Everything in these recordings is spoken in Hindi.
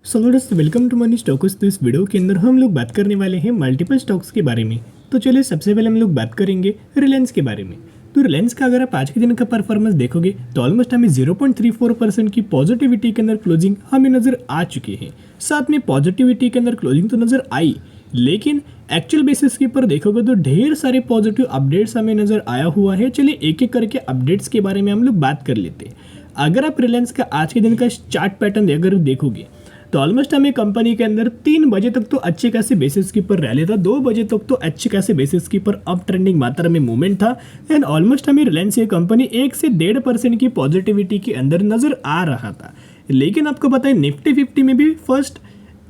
सो दोस्तों वेलकम टू मनी स्टॉक्स। तो इस वीडियो के अंदर हम लोग बात करने वाले हैं मल्टीपल स्टॉक्स के बारे में। तो चलिए सबसे पहले हम लोग बात करेंगे रिलायंस के बारे में। तो रिलायंस का अगर आप आज के दिन का परफॉर्मेंस देखोगे तो ऑलमोस्ट हमें 0.34% की पॉजिटिविटी के अंदर क्लोजिंग हमें नजर आ चुकी है। साथ में पॉजिटिविटी के अंदर क्लोजिंग तो नजर आई, लेकिन एक्चुअल बेसिस के ऊपर देखोगे तो ढेर सारे पॉजिटिव अपडेट्स हमें नजर आया हुआ है। चलिए एक एक करके अपडेट्स के बारे में हम लोग बात कर लेते हैं। अगर आप रिलायंस का आज के दिन का चार्ट पैटर्न अगर देखोगे तो ऑलमोस्ट हमें कंपनी के अंदर 3 बजे तक तो अच्छे खासे बेसिस के ऊपर रैली था, 2 बजे तक तो अच्छे खासे बेसिस के ऊपर अप ट्रेंडिंग मात्रा में मूवमेंट था एंड ऑलमोस्ट हमें रिलायंस ये कंपनी 1 से 1.5% की पॉजिटिविटी के अंदर नजर आ रहा था। लेकिन आपको पता है निफ्टी 50 में भी फर्स्ट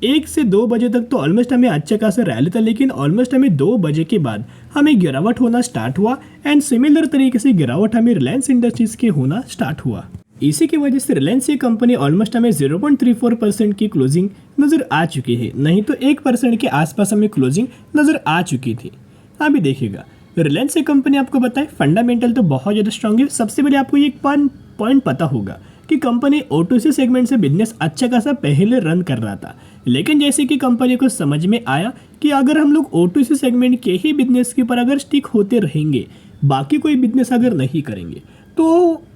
1 से 2 बजे तक तो ऑलमोस्ट हमें अच्छा खासा रैली था, लेकिन ऑलमोस्ट हमें 2 बजे के बाद हमें गिरावट होना स्टार्ट हुआ एंड सिमिलर तरीके से गिरावट हमें रिलायंस इंडस्ट्रीज के होना स्टार्ट हुआ। इसी की वजह से रिलायंस ये कंपनी ऑलमोस्ट हमें 0.34% की क्लोजिंग नजर आ चुकी है, नहीं तो 1% के आसपास हमें क्लोजिंग नजर आ चुकी थी। अभी देखिएगा रिलायंस ये कंपनी आपको बताए फंडामेंटल तो बहुत ज़्यादा स्ट्रांग है। सबसे पहले आपको ये पॉइंट पता होगा कि कंपनी O2C सेगमेंट से बिजनेस अच्छा खासा पहले रन कर रहा था, लेकिन जैसे कि कंपनी को समझ में आया कि अगर हम लोग O2C सेगमेंट के ही बिजनेस के ऊपर अगर स्टिक होते रहेंगे, बाकी कोई बिजनेस अगर नहीं करेंगे तो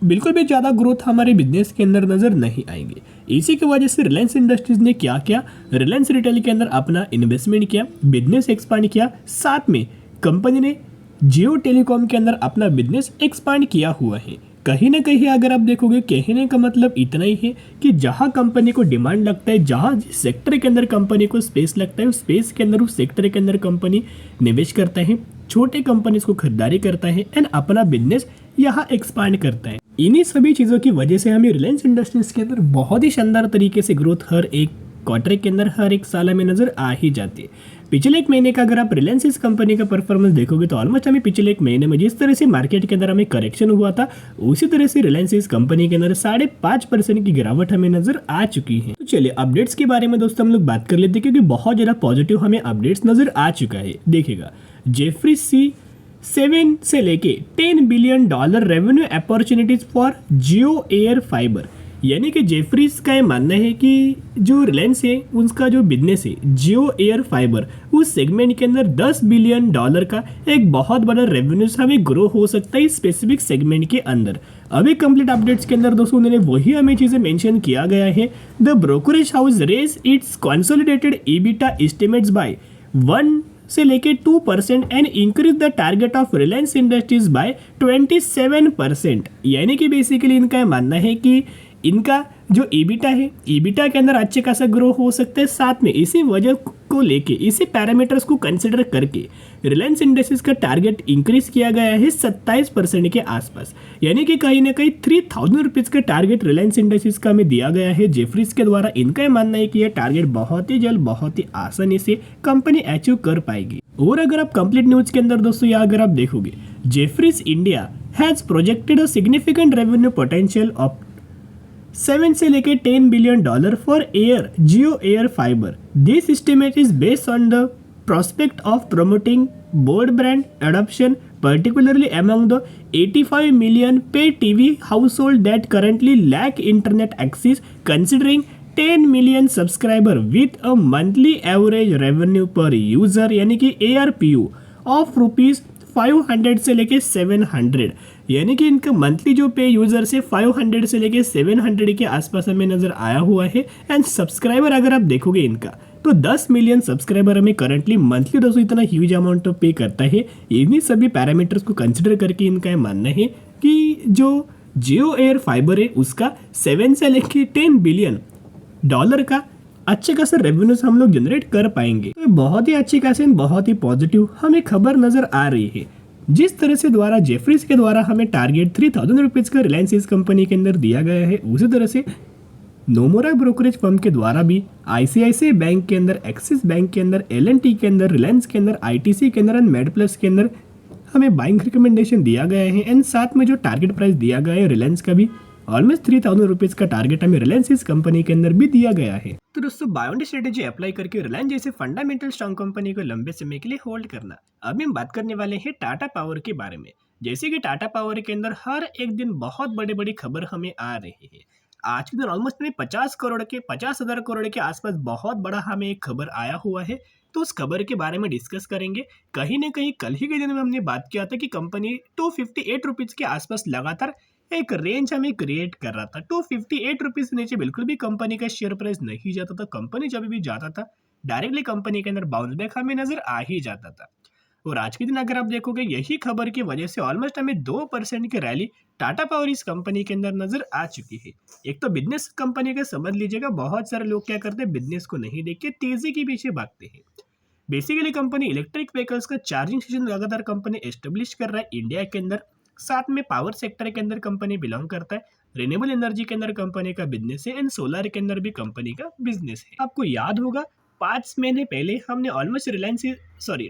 बिल्कुल भी ज़्यादा ग्रोथ हमारे बिजनेस के अंदर नज़र नहीं आएंगे। इसी की वजह से रिलायंस इंडस्ट्रीज ने क्या किया, रिलायंस रिटेल के अंदर अपना इन्वेस्टमेंट किया, बिजनेस एक्सपांड किया। साथ में कंपनी ने जियो टेलीकॉम के अंदर अपना बिजनेस एक्सपांड किया हुआ है। कहीं ना कहीं अगर आप देखोगे कहने का मतलब इतना ही है कि जहां कंपनी को डिमांड लगता है, जहां जिस सेक्टर के अंदर कंपनी को स्पेस लगता है, उस स्पेस के अंदर उस सेक्टर के अंदर कंपनी निवेश करता है, छोटे कंपनीज को खरीदारी करता है एंड अपना बिजनेस यहाँ एक्सपांड करता है। इन्हीं सभी चीज़ों की वजह से हमें रिलायंस इंडस्ट्रीज के अंदर बहुत ही शानदार तरीके से ग्रोथ हर एक क्वार्टर के अंदर हर एक साल में नजर आ ही जाती है। पिछले एक महीने का अगर आप रिलायंस इस कंपनी का परफॉर्मेंस देखोगे तो ऑलमोस्ट हमें पिछले एक महीने में जिस तरह से मार्केट के अंदर हमें करेक्शन हुआ था, उसी तरह से रिलायंस इस कंपनी के अंदर 5.5% की गिरावट हमें नजर आ चुकी है। तो चलिए अपडेट्स के बारे में दोस्तों हम लोग बात कर लेते हैं, क्योंकि बहुत ज्यादा पॉजिटिव हमें अपडेट्स नजर आ चुका है। देखिएगा जेफरी सी 7 से लेके $10 billion revenue opportunities for Jio air fibre, यानी कि जेफरीज का ये मानना है कि जो रिलायंस है उसका जो बिजनेस है जियो एयर फाइबर, उस सेगमेंट के अंदर $10 बिलियन का एक बहुत बड़ा रेवेन्यूज हमें ग्रो हो सकता है इस स्पेसिफिक सेगमेंट के अंदर। अभी कंप्लीट अपडेट्स के अंदर दोस्तों उन्होंने वही हमें चीजें मेंशन किया गया है। The brokerage house raise its consolidated EBITDA estimates by 1 से लेके 2% and increase the target of Reliance Industries by 27%। यानी कि बेसिकली इनका मानना है कि इनका जो ईबिटा है, ईबिटा के अंदर अच्छे खासा ग्रो हो सकता है। साथ में इसी वजह को लेके, इसी पैरामीटर्स को कंसिडर करके रिलायंस इंडस्ट्रीज का टारगेट इंक्रीज किया गया है 27% के आसपास। यानी कि कहीं ना कहीं 3000 रुपीज़ का टारगेट रिलायंस इंडस्ट्रीज का हमें दिया गया है जेफरीज के द्वारा। इनका मानना है कि यह टारगेट बहुत ही जल्द, बहुत ही आसानी से कंपनी अचीव कर पाएगी। और अगर आप कंप्लीट न्यूज के अंदर दोस्तों या अगर आप देखोगे, Jefferies India has projected a significant revenue potential of 7 से लेके $10 billion for air Jio air fibre. This estimate is based on the prospect of promoting broadband adoption, particularly among the 85 million pay TV household that currently lack internet access, considering 10 million subscriber with a monthly average revenue per user यानी कि ARPU of रुपीज़ 500 से लेके 700, यानी कि इनका मंथली जो पे यूजर से 500 से लेके 700 के आसपास हमें नजर आया हुआ है। एंड सब्सक्राइबर अगर आप देखोगे इनका तो 10 मिलियन सब्सक्राइबर हमें करंटली मंथली दोस्तों इतना ह्यूज अमाउंट ऑफ पे करता है। इन्हीं सभी पैरामीटर्स को कंसिडर करके इनका मानना है कि जो जियो एयर फाइबर है उसका 7 से लेके $10 बिलियन का अच्छे खासे रेवेन्यूज हम लोग जनरेट कर पाएंगे। तो बहुत ही अच्छी खासी, बहुत ही पॉजिटिव हमें खबर नजर आ रही है। जिस तरह से द्वारा जेफरीज के द्वारा हमें टारगेट 3000 रुपीज़ का रिलायंस इस कंपनी के अंदर दिया गया है, उसी तरह से नोमोरा ब्रोकरेज फर्म के द्वारा भी आईसीआईसीआई बैंक के अंदर, एक्सिस बैंक के अंदर, एलएनटी के अंदर, रिलायंस के अंदर, आईटीसी के अंदर एंड मेडप्लस के अंदर हमें बाइंग रिकमेंडेशन दिया गया है। एंड साथ में जो टारगेट प्राइस दिया गया है रिलायंस का भी ऑलमोस्ट 3000 रुपीज़ का टारगेट हमें रिलायंस इस कंपनी के अंदर भी दिया गया है। तो दोस्तों बाय ऑन स्ट्रेटेजी अप्लाई करके रिलायंस जैसे फंडामेंटल स्ट्रॉन्ग कंपनी को लंबे समय के लिए होल्ड करना। अभी हम बात करने वाले हैं टाटा पावर के बारे में। जैसे कि टाटा पावर के अंदर हर एक दिन बहुत बड़ी बड़ी खबर हमें आ रही है। आज के दिन ऑलमोस्ट हमें 50,000 करोड़ के आसपास बहुत बड़ा हमें एक खबर आया हुआ है। तो उस खबर के बारे में डिस्कस करेंगे। कहीं न कहीं कल ही के दिन में हमने बात किया था कि कंपनी ₹258 के आसपास लगातार एक रेंज हमें क्रिएट कर रहा था। ₹258 से नीचे बिल्कुल भी कंपनी का शेयर प्राइस नहीं जाता था। कंपनी जब भी जाता था, डायरेक्टली कंपनी के अंदर बाउंस बैक हमें नज़र आ ही जाता था। और आज के दिन अगर आप देखोगे यही खबर की वजह से ऑलमोस्ट हमें 2% की रैली टाटा पावर इस कंपनी के अंदर नजर आ चुकी है। एक तो बिजनेस कंपनी का समझ लीजिएगा, बहुत सारे लोग क्या करते हैं, बिजनेस को नहीं देख के तेजी के पीछे भागते हैं। बेसिकली कंपनी इलेक्ट्रिक व्हीकल्स का चार्जिंग स्टेशन लगातार कंपनी एस्टेब्लिश कर रहा है इंडिया के अंदर। साथ में पावर सेक्टर के अंदर कंपनी बिलोंग करता है। रिन्यूएबल एनर्जी के अंदर कंपनी का बिजनेस है एंड सोलर के अंदर भी कंपनी का बिजनेस है। आपको याद होगा 5 महीने पहले हमने ऑलमोस्ट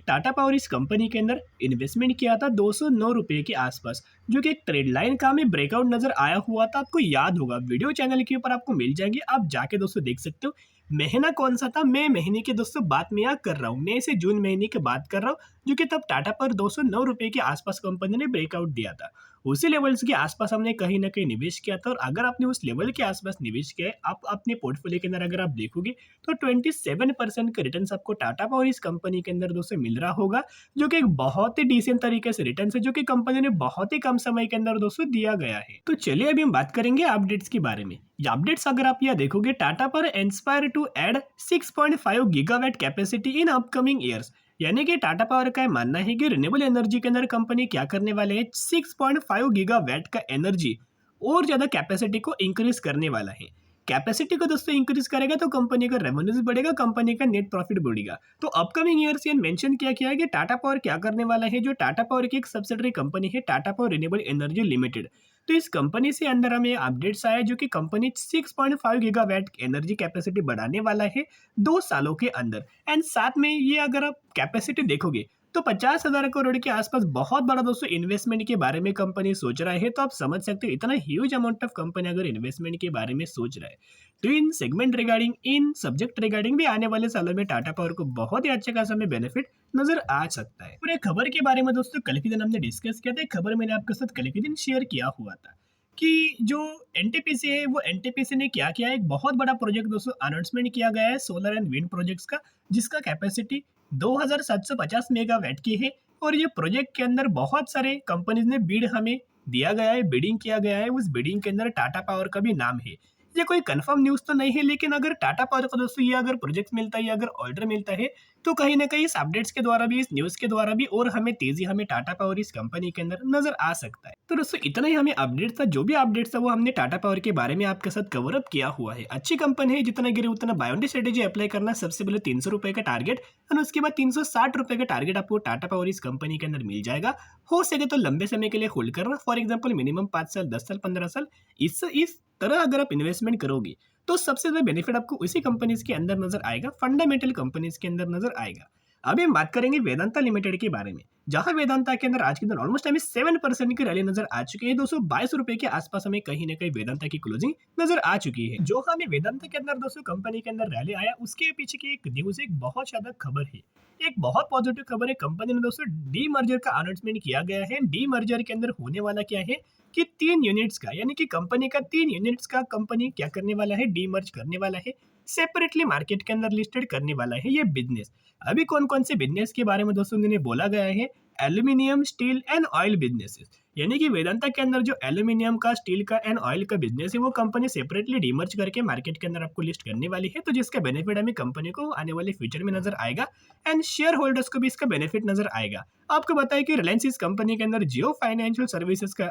टाटा पावर इस कंपनी के अंदर इन्वेस्टमेंट किया था ₹209 के आसपास, जो कि एक ट्रेड लाइन का हमें ब्रेकआउट नजर आया हुआ था। आपको याद होगा, वीडियो चैनल के ऊपर आपको मिल जाएगी, आप जाके दोस्तों देख सकते हो। महीना कौन सा था, मई महीने की दोस्तों बात मैं यहाँ कर रहा हूँ, मई से जून महीने की बात कर रहा हूँ, जो कि तब टाटा पर ₹209 के आसपास कंपनी ने ब्रेकआउट दिया था। उसी लेवल्स के आसपास हमने कहीं ना कहीं निवेश किया था। और अगर आपने उस लेवल के आसपास निवेश किया है, आप अपने पोर्टफोलियो के अंदर अगर आप देखोगे तो 27% का रिटर्न आपको टाटा पावर इस कंपनी के अंदर दोस्तों मिल रहा होगा, जो कि एक बहुत ही डिसेंट तरीके से रिटर्न है, जो कि कंपनी ने बहुत ही कम समय के अंदर दोस्तों दिया गया है। तो चलिए अभी हम बात करेंगे अपडेट्स के बारे में। ये अपडेट्स अगर आप यह देखोगे, टाटा पर inspire to add 6.5 gigawatt capacity in upcoming years, यानी कि टाटा पावर का मानना है कि रिन्यूएबल एनर्जी के अंदर कंपनी क्या करने वाले हैं, 6.5 गीगावाट का एनर्जी और ज्यादा कैपेसिटी को इंक्रीज करने वाला है। कैपेसिटी को दोस्तों इंक्रीज करेगा तो कंपनी का रेवेन्यूज बढ़ेगा, कंपनी का नेट प्रॉफिट बढ़ेगा। तो अपकमिंग ईयर्स ये मेंशन किया है कि टाटा पावर क्या करने वाला है। जो टाटा पावर की एक सब्सिडरी कंपनी है, Tata power renewable energy limited, तो इस कंपनी से अंदर हमें अपडेट्स आया जो कि कंपनी 6.5 गीगावाट एनर्जी कैपेसिटी बढ़ाने वाला है 2 सालों के अंदर। एंड साथ में ये अगर आप कैपेसिटी देखोगे तो 50,000 करोड़ के आसपास बहुत बड़ा दोस्तों इन्वेस्टमेंट के बारे में कंपनी सोच रहा है। तो आप समझ सकते हो इतना ह्यूज अमाउंट ऑफ कंपनी अगर इन्वेस्टमेंट के बारे में सोच रहा है, तो इन सेगमेंट रिगार्डिंग, इन सब्जेक्ट रिगार्डिंग भी आने वाले सालों में टाटा पावर को बहुत ही अच्छा खासा में बेनिफिट नजर आ सकता है। और एक खबर के बारे में दोस्तों कल के दिन हमने डिस्कस किया था, एक खबर मैंने आपके साथ कल के दिन शेयर किया हुआ था कि जो एनटीपीसी है, वो एनटीपीसी ने क्या किया है, एक बहुत बड़ा प्रोजेक्ट दोस्तों अनाउंसमेंट किया गया है सोलर एंड विंड प्रोजेक्ट्स का, जिसका कैपेसिटी 2750 मेगावाट की है। और ये प्रोजेक्ट के अंदर बहुत सारे कंपनीज ने बिड हमें दिया गया है, बिडिंग किया गया है। उस बिडिंग के अंदर टाटा पावर का भी नाम है। ये कोई कंफर्म न्यूज़ तो नहीं है, लेकिन अगर टाटा पावर को दोस्तों ये अगर प्रोजेक्ट मिलता है या अगर ऑर्डर मिलता है, तो कहीं ना कहीं इस अपडेट्स के द्वारा भी, इस न्यूज़ के द्वारा भी और हमें तेजी हमें टाटा पावर इस कंपनी के अंदर नजर आ सकता है। तो दोस्तों इतना ही हमें अपडेट था, जो भी अपडेट्स था वो हमने टाटा पावर के बारे में आपके साथ कवर अप किया हुआ है। अच्छी कंपनी है, जितना गिरे उतना बायोंडी स्ट्रेटेजी अप्लाई करना। सबसे पहले ₹300 का टारगेट और उसके बाद ₹360 का टारगेट आपको टाटा पावर इस कंपनी के अंदर मिल जाएगा। हो सके तो लंबे समय के लिए होल्ड करना, फॉर एग्जाम्पल मिनिमम 5 साल, 10 साल, 15 साल। इस तरह अगर आप इन्वेस्टमेंट करोगे तो सबसे ज्यादा बेनिफिट आपको उसी कंपनीज के अंदर नजर आएगा, फंडामेंटल कंपनीज के अंदर नजर आएगा। अभी हम बात करेंगे वेदांता लिमिटेड के बारे में, जहां वेदांता के अंदर आज के दिन ऑलमोस्ट हमें 7% की रैली नजर आ चुकी है। ₹222 के आसपास हमें कहीं ना कहीं वेदांता की क्लोजिंग नजर आ चुकी है। जो हमें वेदांता के अंदर दोस्तों कंपनी के अंदर रैली आया, उसके पीछे की एक न्यूज, एक बहुत ज्यादा खबर है, एक बहुत पॉजिटिव खबर है। कंपनी ने दोस्तों डी मर्जर का अनाउंसमेंट किया गया है। डी मर्जर के अंदर होने वाला क्या है कि 3 यूनिट्स का, यानी कि कंपनी का 3 यूनिट्स का कंपनी क्या करने वाला है, डी मर्ज करने वाला है, सेपरेटली मार्केट के अंदर लिस्टेड करने वाला है ये बिजनेस। अभी कौन कौन से बिजनेस के बारे में दोस्तों ने बोला गया है, aluminium, steel and oil businesses, यानी कि वेदांता के अंदर जो एल्यूमिनियम का, स्टील का एंड ऑयल का बिजनेस है, वो कंपनी सेपरेटली डीमर्ज करके मार्केट के अंदर आपको लिस्ट करने वाली है। तो जिसका बेनिफिट हमें कंपनी को आने वाले फ्यूचर में नजर आएगा एंड शेयर होल्डर्स को भी इसका बेनिफिट नजर आएगा। आपको बताया कि रिलायंस इस कंपनी के अंदर जियो फाइनेंशियल सर्विसेज का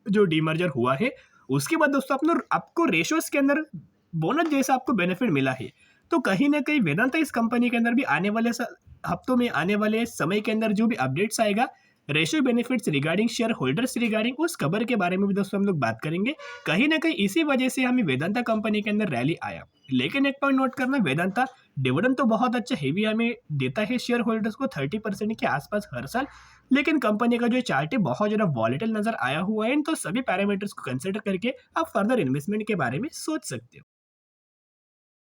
जो डीमर्जर हुआ है, उसके बाद दोस्तों आपको रेशोस के अंदर बोनस जैसा आपको बेनिफिट मिला है। तो कहीं ना कहीं वेदांता इस कंपनी के अंदर भी आने वाले हफ्तों में, आने वाले समय के अंदर जो भी अपडेट्स आएगा ratio benefits regarding, share holders regarding, उस खबर के बारे में भी दोस्तों हम लोग बात करेंगे। कहीं ना कहीं इसी वजह से हमें वेदांता कंपनी के अंदर रैली आया। लेकिन एक पॉइंट नोट करना, वेदांता डिविडेंड तो बहुत अच्छा हेवी हमें देता है शेयर होल्डर्स को, 30% के आसपास हर साल। लेकिन कंपनी का जो चार्ट है बहुत ज़्यादा वॉलेटाइल नजर आया हुआ है। तो सभी पैरामीटर्स को कंसिडर करके आप फर्दर इन्वेस्टमेंट के बारे में सोच सकते हो।